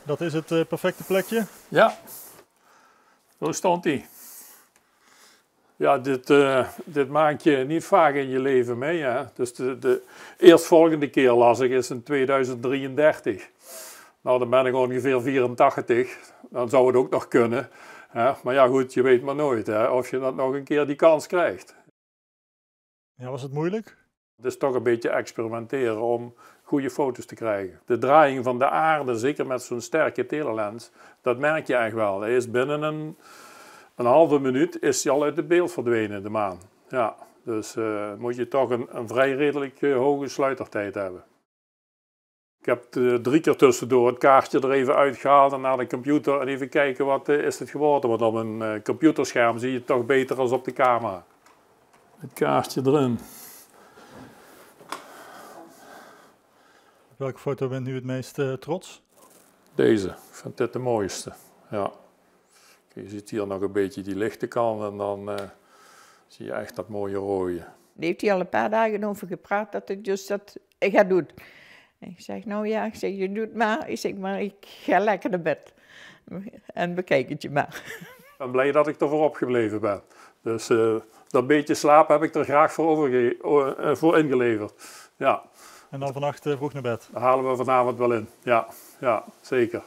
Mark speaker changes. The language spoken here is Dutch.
Speaker 1: Dat is het perfecte plekje?
Speaker 2: Ja, zo stond hij. Ja, dit maak je niet vaak in je leven mee. Hè? Dus de eerstvolgende keer las ik is in 2033. Nou, dan ben ik ongeveer 84. Dan zou het ook nog kunnen. Hè? Maar ja goed, je weet maar nooit hè? Of je dat nog een keer die kans krijgt.
Speaker 1: Ja, was het moeilijk?
Speaker 2: Het is toch een beetje experimenteren om goede foto's te krijgen. De draaiing van de aarde, zeker met zo'n sterke telelens, dat merk je echt wel. Hij is binnen een halve minuut is hij al uit het beeld verdwenen, de maan. Ja, dus moet je toch een vrij redelijk hoge sluitertijd hebben. Ik heb 3 keer tussendoor het kaartje er even uitgehaald en naar de computer en even kijken wat is het geworden. Want op een computerscherm zie je het toch beter dan op de camera. Het kaartje erin.
Speaker 1: Op welke foto bent u het meest trots?
Speaker 2: Deze, ik vind dit de mooiste. Ja. Je ziet hier nog een beetje die lichte kant en dan zie je echt dat mooie rode.
Speaker 3: Daar heeft hij al een paar dagen over gepraat dat ik dus dat ga doen. En ik zeg, nou ja, je doet maar. Ik zeg, maar ik ga lekker naar bed. En bekijk het je maar.
Speaker 2: Ik ben blij dat ik ervoor opgebleven ben. Dus dat beetje slaap heb ik er graag voor ingeleverd. Ja.
Speaker 1: En dan vannacht vroeg naar bed?
Speaker 2: Dat halen we vanavond wel in. Ja, ja zeker.